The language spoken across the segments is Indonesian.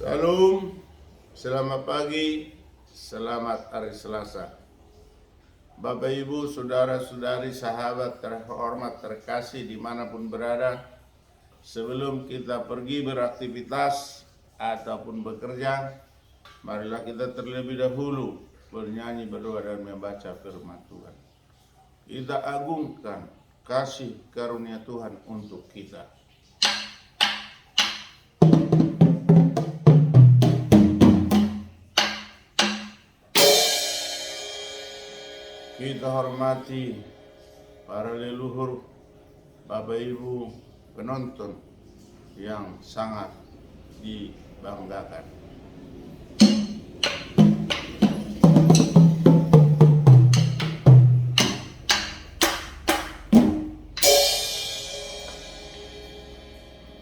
Salam, selamat pagi, selamat hari Selasa. Bapak Ibu, saudara-saudari, sahabat terhormat, terkasih dimanapun berada. Sebelum kita pergi beraktivitas ataupun bekerja, marilah kita terlebih dahulu bernyanyi, berdoa, dan membaca firman Tuhan. Kita agungkan kasih karunia Tuhan untuk kita. Kita hormati para leluhur, Bapak Ibu penonton yang sangat dibanggakan.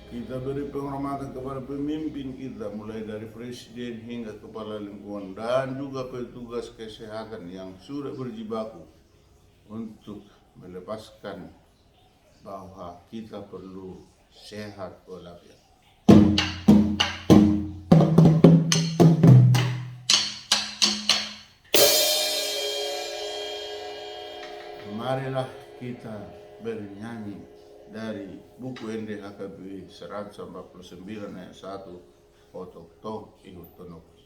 Kita beri penghormatan kepada pemimpin kita, mulai dari presiden hingga kepala lingkungan dan juga petugas kesehatan yang sudah berjibaku untuk melepaskan bahwa kita perlu sehat walafiat. Marilah kita bernyanyi dari buku NDHKB 149 ayat 1, Otok Tok Ihut Tonok.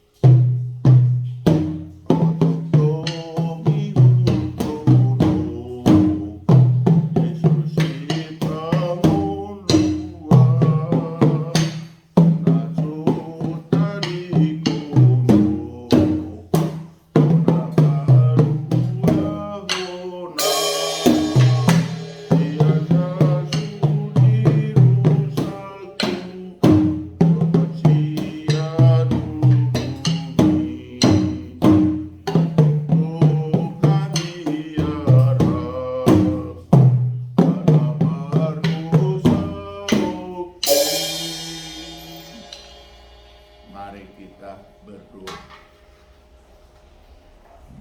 Mari kita berdoa.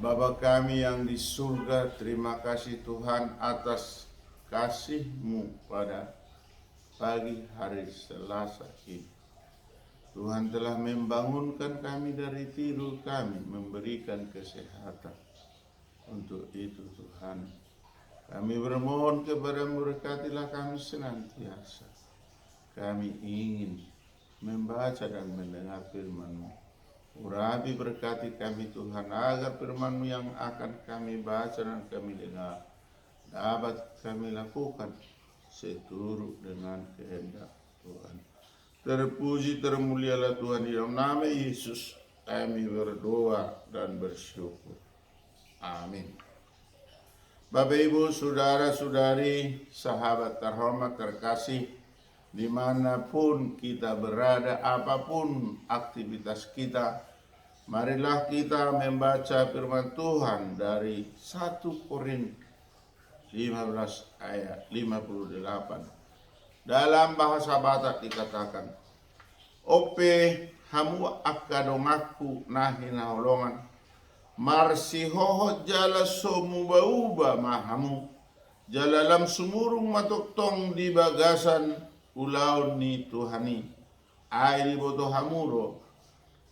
Bapa kami yang di surga, terima kasih Tuhan atas kasih-Mu pada pagi hari Selasa ini. Tuhan telah membangunkan kami dari tidur kami, memberikan kesehatan. Untuk itu Tuhan, kami bermohon kepada-Mu, berkatilah kami senantiasa. Kami ingin membaca dan mendengar firman-Mu. Urapi berkati kami Tuhan, agar firman-Mu yang akan kami baca dan kami dengar dapat kami lakukan seturut dengan kehendak Tuhan. Terpuji termulialah Tuhan, di dalam nama Yesus kami berdoa dan bersyukur. Amin. Bapak Ibu, saudara-saudari, sahabat terhormat terkasih, dimanapun kita berada, apapun aktivitas kita, marilah kita membaca firman Tuhan dari 1 Korintus 15 ayat 58. Dalam bahasa Batak dikatakan, Ope hamu akadongaku nahi naholongan, marsihoho jala somu bauba mahamu, jalalam sumurung matoktong di bagasan ulau ni Tuhani, airi boto hamuro,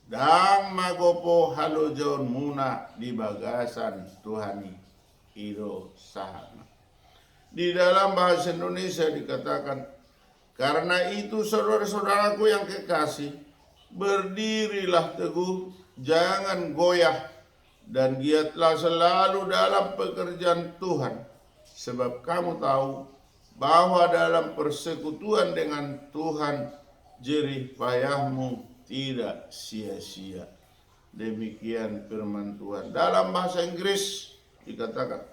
dang magopo halo jaun muna di bagasan Tuhani, iro sahana. Di dalam bahasa Indonesia dikatakan, karena itu saudara-saudaraku yang kekasih, berdirilah teguh, jangan goyah, dan giatlah selalu dalam pekerjaan Tuhan, sebab kamu tahu bahwa dalam persekutuan dengan Tuhan, jerih payahmu tidak sia-sia. Demikian firman Tuhan. Dalam bahasa Inggris dikatakan,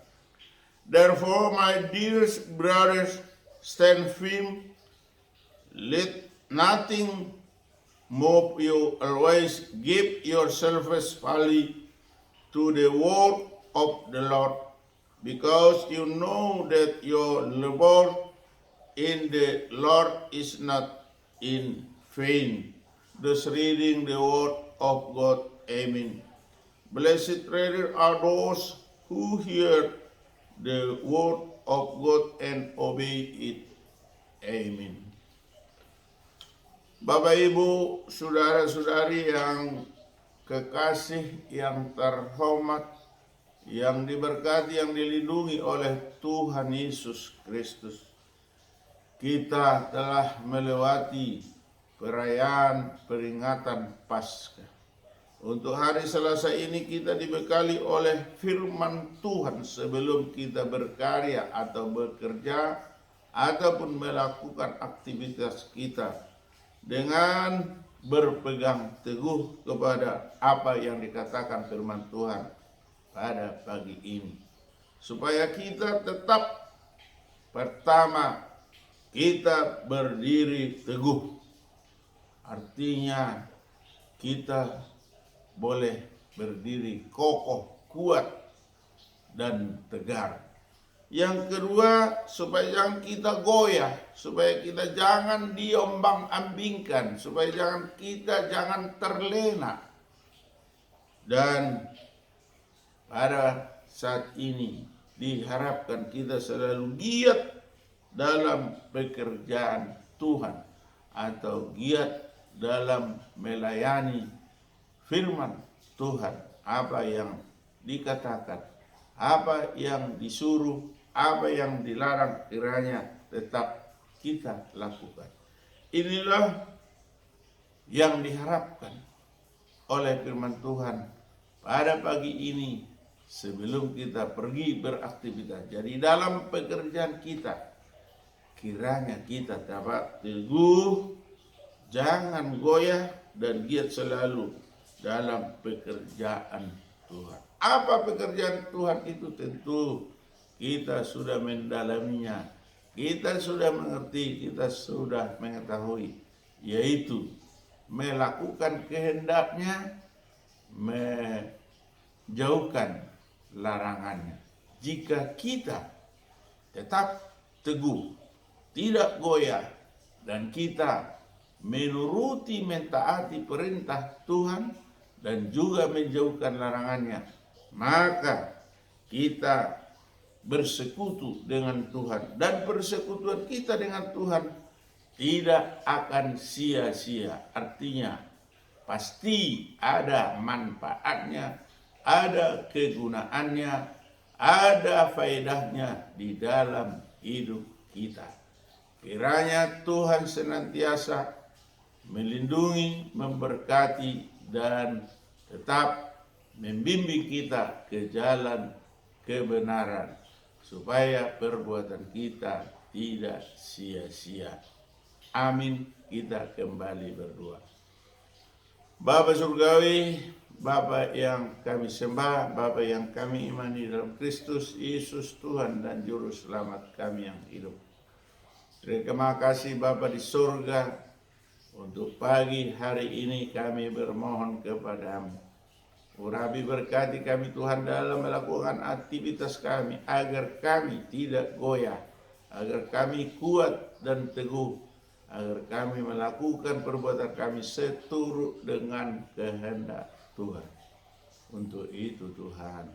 Therefore, my dearest brothers, stand firm, let nothing move you, always give yourselves fully to the work of the Lord, because you know that your labor in the Lord is not in vain. Thus reading the word of God. Amen. Blessed rather are those who hear the word of God and obey it. Amen. Bapak Ibu, saudara-saudari yang kekasih, yang terhormat, yang diberkati, yang dilindungi oleh Tuhan Yesus Kristus. Kita telah melewati perayaan peringatan Paskah. Untuk hari Selasa ini kita dibekali oleh firman Tuhan sebelum kita berkarya atau bekerja ataupun melakukan aktivitas kita, dengan berpegang teguh kepada apa yang dikatakan firman Tuhan pada pagi ini. Supaya kita tetap, pertama, kita berdiri teguh. Artinya kita boleh berdiri kokoh, kuat, dan tegar. Yang kedua, supaya jangan kita goyah, supaya kita jangan diombang-ambingkan, supaya kita jangan terlena. Dan pada saat ini diharapkan kita selalu giat dalam pekerjaan Tuhan atau giat dalam melayani firman Tuhan. Apa yang dikatakan, apa yang disuruh, apa yang dilarang, kiranya tetap kita lakukan. Inilah yang diharapkan oleh firman Tuhan pada pagi ini sebelum kita pergi beraktivitas. Jadi dalam pekerjaan kita, kiranya kita dapat teguh, jangan goyah, dan giat selalu dalam pekerjaan Tuhan. Apa pekerjaan Tuhan itu? Tentu kita sudah mendalaminya, kita sudah mengerti, kita sudah mengetahui, yaitu melakukan kehendaknya, menjauhkan larangannya. Jika kita tetap teguh, tidak goyah, dan kita menuruti, mentaati perintah Tuhan dan juga menjauhkan larangannya, maka kita bersekutu dengan Tuhan, dan persekutuan kita dengan Tuhan tidak akan sia-sia. Artinya pasti ada manfaatnya, ada kegunaannya, ada faedahnya di dalam hidup kita. Kiranya Tuhan senantiasa melindungi, memberkati, dan tetap membimbing kita ke jalan kebenaran, supaya perbuatan kita tidak sia-sia. Amin. Kita kembali berdoa. Bapa Surgawi, Bapa yang kami sembah, Bapa yang kami imani dalam Kristus Yesus Tuhan dan Juru Selamat kami yang hidup. Terima kasih Bapa di surga, untuk pagi hari ini kami bermohon kepadamu. Urapi berkati kami Tuhan dalam melakukan aktivitas kami, agar kami tidak goyah, agar kami kuat dan teguh, agar kami melakukan perbuatan kami seturut dengan kehendak Tuhan. Untuk itu Tuhan,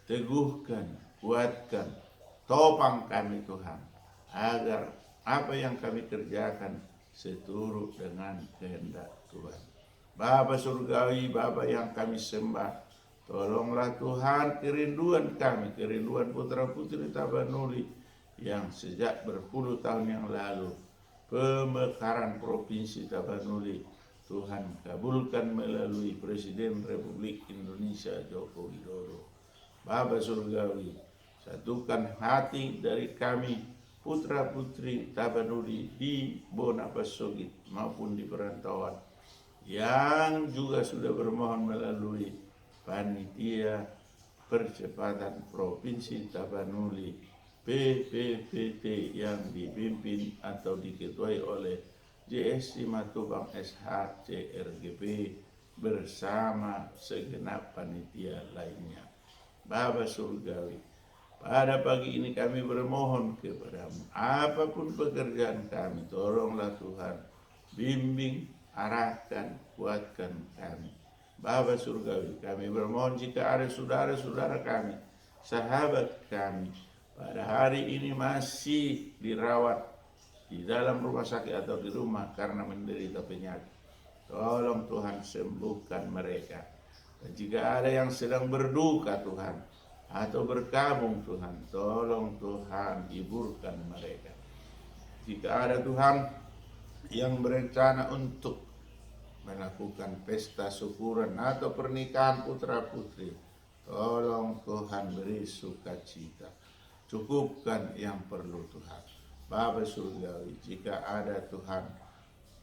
teguhkan, kuatkan, topang kami Tuhan, agar apa yang kami kerjakan seturut dengan kehendak Tuhan. Bapa Surgawi, Bapa yang kami sembah, tolonglah Tuhan kerinduan kami, kerinduan putra-putri Tapanuli yang sejak berpuluh tahun yang lalu pemekaran Provinsi Tapanuli, Tuhan kabulkan melalui Presiden Republik Indonesia Joko Widodo. Bapa Surgawi, satukan hati dari kami putra-putri Tapanuli di Bonapasogit maupun di perantauan, yang juga sudah bermohon melalui Panitia Percepatan Provinsi Tapanuli PPPT yang dipimpin atau diketuai oleh JS Simatupang SH CRGP bersama segenap panitia lainnya. Bapa Surgawi, pada pagi ini kami bermohon kepadamu, apapun pekerjaan kami, tolonglah Tuhan, bimbing, arahkan, kuatkan kami. Bapa Surgawi, kami bermohon jika ada saudara-saudara kami, sahabat kami, pada hari ini masih dirawat di dalam rumah sakit atau di rumah karena menderita penyakit. Tolong Tuhan sembuhkan mereka. Dan jika ada yang sedang berduka Tuhan, atau berkabung Tuhan, tolong Tuhan hiburkan mereka. Jika ada Tuhan yang berencana untuk melakukan pesta syukuran atau pernikahan putra putri, tolong Tuhan beri sukacita. Cukupkan yang perlu Tuhan. Bapa Surgawi, jika ada Tuhan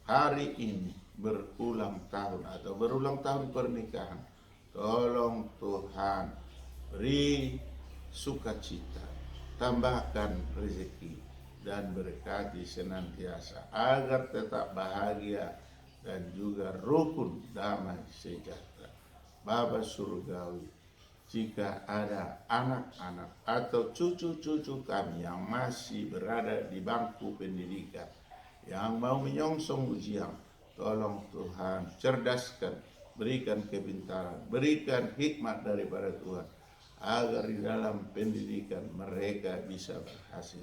hari ini berulang tahun atau berulang tahun pernikahan, tolong Tuhan beri sukacita, tambahkan rezeki dan berkati senantiasa agar tetap bahagia dan juga rukun damai sejahtera. Bapa Surgawi, jika ada anak-anak atau cucu-cucu kami yang masih berada di bangku pendidikan, yang mau menyongsong ujian, tolong Tuhan cerdaskan, berikan kepintaran, berikan hikmat daripada Tuhan, agar di dalam pendidikan mereka bisa berhasil.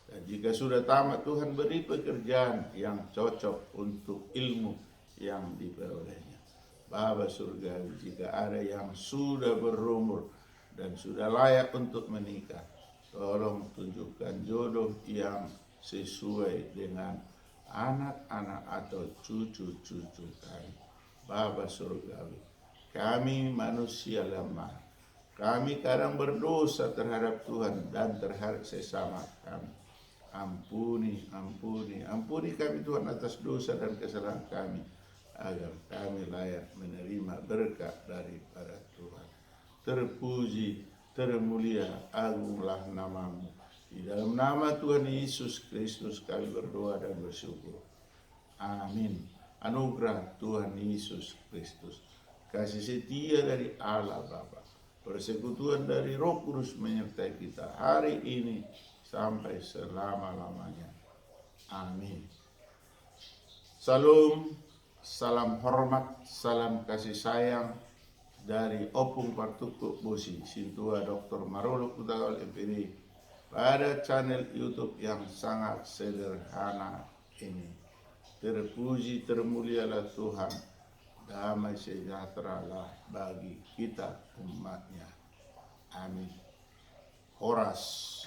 Dan jika sudah tamat, Tuhan beri pekerjaan yang cocok untuk ilmu yang diperolehnya. Bapa Surgawi, jika ada yang sudah berumur dan sudah layak untuk menikah, tolong tunjukkan jodoh yang sesuai dengan anak-anak atau cucu-cucu kami. Bapa Surgawi, kami manusia lemah, kami kadang berdosa terhadap Tuhan dan terhadap sesama kami. Ampuni kami Tuhan atas dosa dan kesalahan kami, agar kami layak menerima berkat daripada Tuhan. Terpuji, termulia, agunglah namamu. Di dalam nama Tuhan Yesus Kristus kami berdoa dan bersyukur. Amin. Anugerah Tuhan Yesus Kristus, kasih setia dari Allah Bapa, persekutuan dari Roh Kudus menyertai kita hari ini sampai selama-lamanya. Amin. Salam, salam hormat, salam kasih sayang dari Opung Partukuk Bosi, Sintua Dr. Marolo Kutagawal MPD, pada channel YouTube yang sangat sederhana ini. Terpuji, termulialah Tuhan, damai sejahtera lah bagi kita umatnya. Amin. Horas.